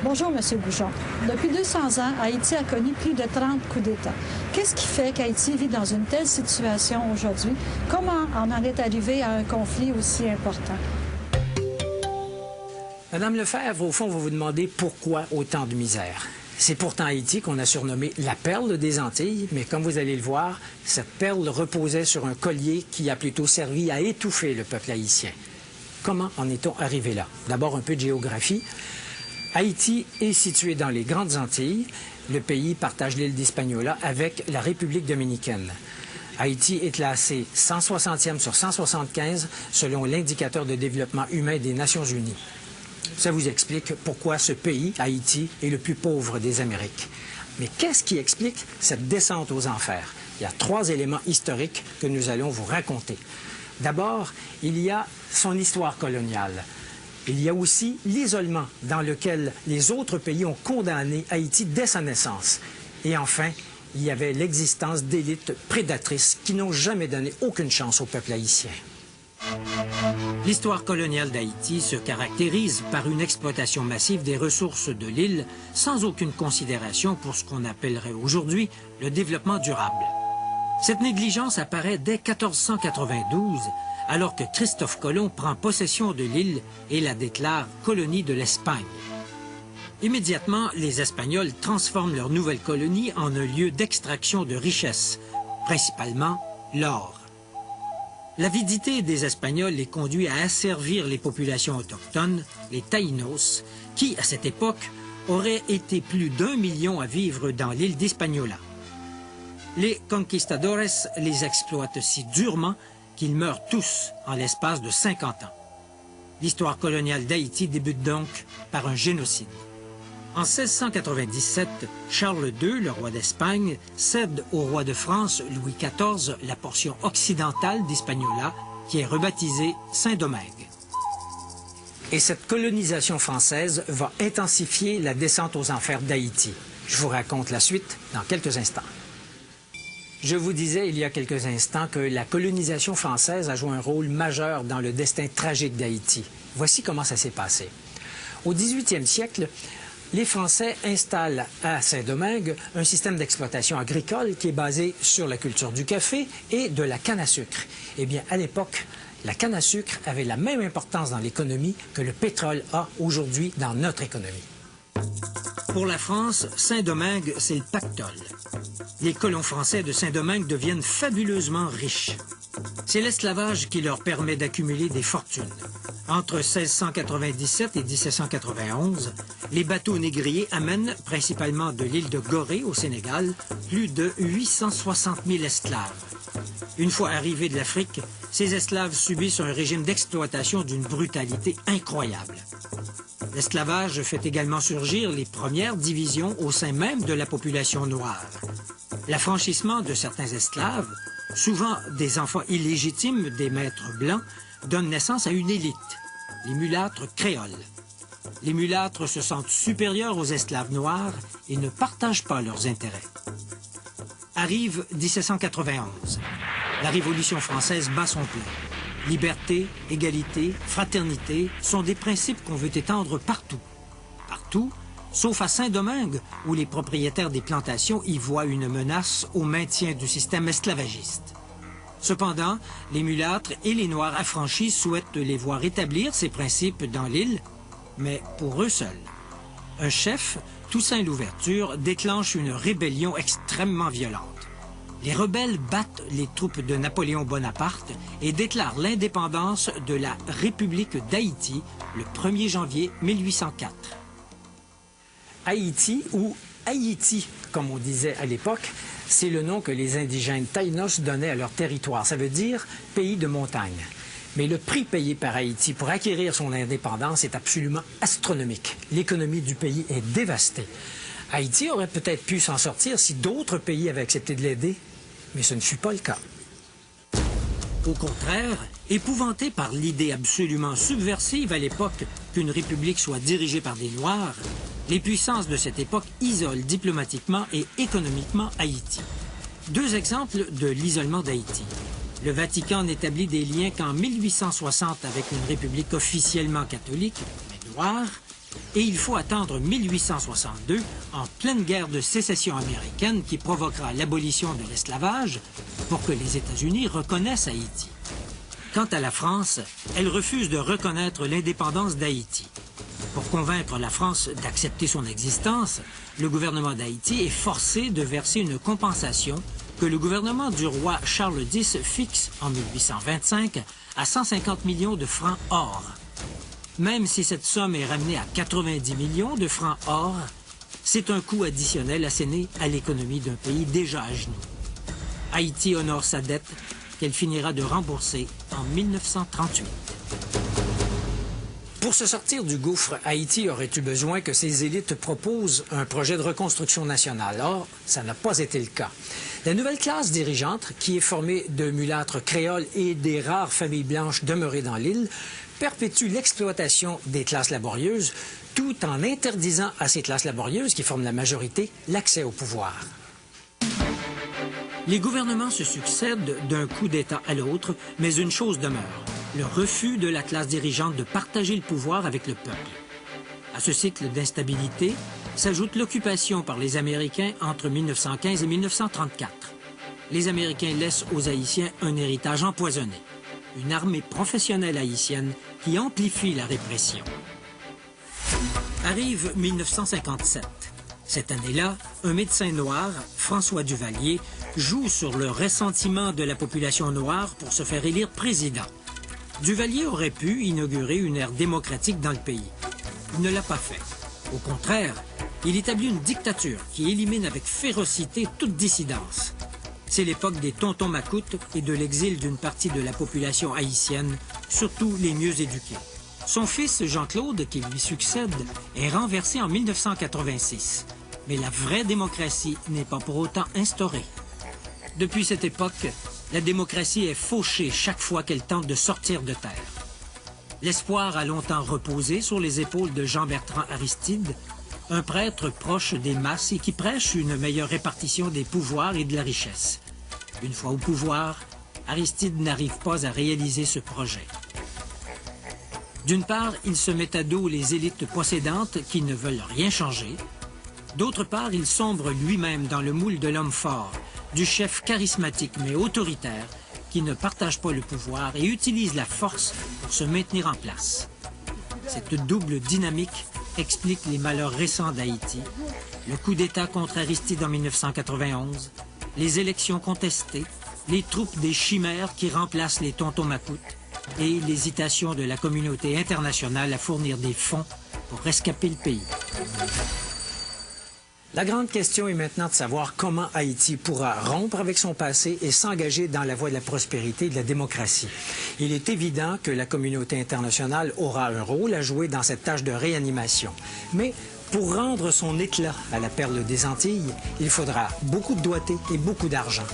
Bonjour, M. Bouchon. Depuis 200 ans, Haïti a connu plus de 30 coups d'État. Qu'est-ce qui fait qu'Haïti vit dans une telle situation aujourd'hui? Comment on en est arrivé à un conflit aussi important? Madame Lefebvre, au fond, vous vous demandez pourquoi autant de misère. C'est pourtant Haïti qu'on a surnommé la perle des Antilles, mais comme vous allez le voir, cette perle reposait sur un collier qui a plutôt servi à étouffer le peuple haïtien. Comment en est-on arrivé là? D'abord, un peu de géographie. Haïti est situé dans les Grandes Antilles. Le pays partage l'île d'Hispaniola avec la République dominicaine. Haïti est classé 160e sur 175 selon l'indicateur de développement humain des Nations unies. Ça vous explique pourquoi ce pays, Haïti, est le plus pauvre des Amériques. Mais qu'est-ce qui explique cette descente aux enfers? Il y a 3 éléments historiques que nous allons vous raconter. D'abord, il y a son histoire coloniale. Il y a aussi l'isolement dans lequel les autres pays ont condamné Haïti dès sa naissance. Et enfin, il y avait l'existence d'élites prédatrices qui n'ont jamais donné aucune chance au peuple haïtien. L'histoire coloniale d'Haïti se caractérise par une exploitation massive des ressources de l'île sans aucune considération pour ce qu'on appellerait aujourd'hui le développement durable. Cette négligence apparaît dès 1492, alors que Christophe Colomb prend possession de l'île et la déclare colonie de l'Espagne. Immédiatement, les Espagnols transforment leur nouvelle colonie en un lieu d'extraction de richesses, principalement l'or. L'avidité des Espagnols les conduit à asservir les populations autochtones, les Taïnos, qui, à cette époque, auraient été plus d'1 million à vivre dans l'île d'Hispaniola. Les conquistadores les exploitent si durement qu'ils meurent tous en l'espace de 50 ans. L'histoire coloniale d'Haïti débute donc par un génocide. En 1697, Charles II, le roi d'Espagne, cède au roi de France, Louis XIV, la portion occidentale d'Hispaniola, qui est rebaptisée Saint-Domingue. Et cette colonisation française va intensifier la descente aux enfers d'Haïti. Je vous raconte la suite dans quelques instants. Je vous disais il y a quelques instants que la colonisation française a joué un rôle majeur dans le destin tragique d'Haïti. Voici comment ça s'est passé. Au 18e siècle, les Français installent à Saint-Domingue un système d'exploitation agricole qui est basé sur la culture du café et de la canne à sucre. Eh bien, à l'époque, la canne à sucre avait la même importance dans l'économie que le pétrole a aujourd'hui dans notre économie. Pour la France, Saint-Domingue, c'est le pactole. Les colons français de Saint-Domingue deviennent fabuleusement riches. C'est l'esclavage qui leur permet d'accumuler des fortunes. Entre 1697 et 1791, les bateaux négriers amènent, principalement de l'île de Gorée au Sénégal, plus de 860 000 esclaves. Une fois arrivés de l'Afrique, ces esclaves subissent un régime d'exploitation d'une brutalité incroyable. L'esclavage fait également surgir les premières divisions au sein même de la population noire. L'affranchissement de certains esclaves, souvent des enfants illégitimes des maîtres blancs, donne naissance à une élite, les mulâtres créoles. Les mulâtres se sentent supérieurs aux esclaves noirs et ne partagent pas leurs intérêts. Arrive 1791. La Révolution française bat son plein. Liberté, égalité, fraternité sont des principes qu'on veut étendre partout. Partout, sauf à Saint-Domingue, où les propriétaires des plantations y voient une menace au maintien du système esclavagiste. Cependant, les mulâtres et les Noirs affranchis souhaitent les voir établir ces principes dans l'île, mais pour eux seuls. Un chef, Toussaint Louverture, déclenche une rébellion extrêmement violente. Les rebelles battent les troupes de Napoléon Bonaparte et déclarent l'indépendance de la République d'Haïti le 1er janvier 1804. Haïti, ou Haïti, comme on disait à l'époque, c'est le nom que les indigènes Taïnos donnaient à leur territoire. Ça veut dire pays de montagne. Mais le prix payé par Haïti pour acquérir son indépendance est absolument astronomique. L'économie du pays est dévastée. Haïti aurait peut-être pu s'en sortir si d'autres pays avaient accepté de l'aider, mais ce ne fut pas le cas. Au contraire, épouvantés par l'idée absolument subversive à l'époque qu'une république soit dirigée par des Noirs, les puissances de cette époque isolent diplomatiquement et économiquement Haïti. 2 exemples de l'isolement d'Haïti. Le Vatican n'établit des liens qu'en 1860 avec une république officiellement catholique, mais noire, Et il faut attendre 1862, en pleine guerre de sécession américaine qui provoquera l'abolition de l'esclavage, pour que les États-Unis reconnaissent Haïti. Quant à la France, elle refuse de reconnaître l'indépendance d'Haïti. Pour convaincre la France d'accepter son existence, le gouvernement d'Haïti est forcé de verser une compensation que le gouvernement du roi Charles X fixe en 1825 à 150 millions de francs or. Même si cette somme est ramenée à 90 millions de francs or, c'est un coût additionnel asséné à l'économie d'un pays déjà à genoux. Haïti honore sa dette qu'elle finira de rembourser en 1938. Pour se sortir du gouffre, Haïti aurait eu besoin que ses élites proposent un projet de reconstruction nationale. Or, ça n'a pas été le cas. La nouvelle classe dirigeante, qui est formée de mulâtres créoles et des rares familles blanches demeurées dans l'île, perpétue l'exploitation des classes laborieuses, tout en interdisant à ces classes laborieuses, qui forment la majorité, l'accès au pouvoir. Les gouvernements se succèdent d'un coup d'État à l'autre, mais une chose demeure, le refus de la classe dirigeante de partager le pouvoir avec le peuple. À ce cycle d'instabilité s'ajoute l'occupation par les Américains entre 1915 et 1934. Les Américains laissent aux Haïtiens un héritage empoisonné, une armée professionnelle haïtienne qui amplifie la répression. Arrive 1957. Cette année-là, un médecin noir, François Duvalier, joue sur le ressentiment de la population noire pour se faire élire président. Duvalier aurait pu inaugurer une ère démocratique dans le pays. Il ne l'a pas fait. Au contraire, il établit une dictature qui élimine avec férocité toute dissidence. C'est l'époque des tontons macoutes et de l'exil d'une partie de la population haïtienne, surtout les mieux éduqués. Son fils, Jean-Claude, qui lui succède, est renversé en 1986. Mais la vraie démocratie n'est pas pour autant instaurée. Depuis cette époque, la démocratie est fauchée chaque fois qu'elle tente de sortir de terre. L'espoir a longtemps reposé sur les épaules de Jean-Bertrand Aristide, un prêtre proche des masses et qui prêche une meilleure répartition des pouvoirs et de la richesse. Une fois au pouvoir, Aristide n'arrive pas à réaliser ce projet. D'une part, il se met à dos les élites possédantes qui ne veulent rien changer. D'autre part, il sombre lui-même dans le moule de l'homme fort, du chef charismatique mais autoritaire qui ne partage pas le pouvoir et utilise la force pour se maintenir en place. Cette double dynamique explique les malheurs récents d'Haïti, le coup d'État contre Aristide en 1991, les élections contestées, les troupes des chimères qui remplacent les tontons macoutes et l'hésitation de la communauté internationale à fournir des fonds pour rescaper le pays. La grande question est maintenant de savoir comment Haïti pourra rompre avec son passé et s'engager dans la voie de la prospérité et de la démocratie. Il est évident que la communauté internationale aura un rôle à jouer dans cette tâche de réanimation. Mais pour rendre son éclat à la perle des Antilles, il faudra beaucoup de doigté et beaucoup d'argent.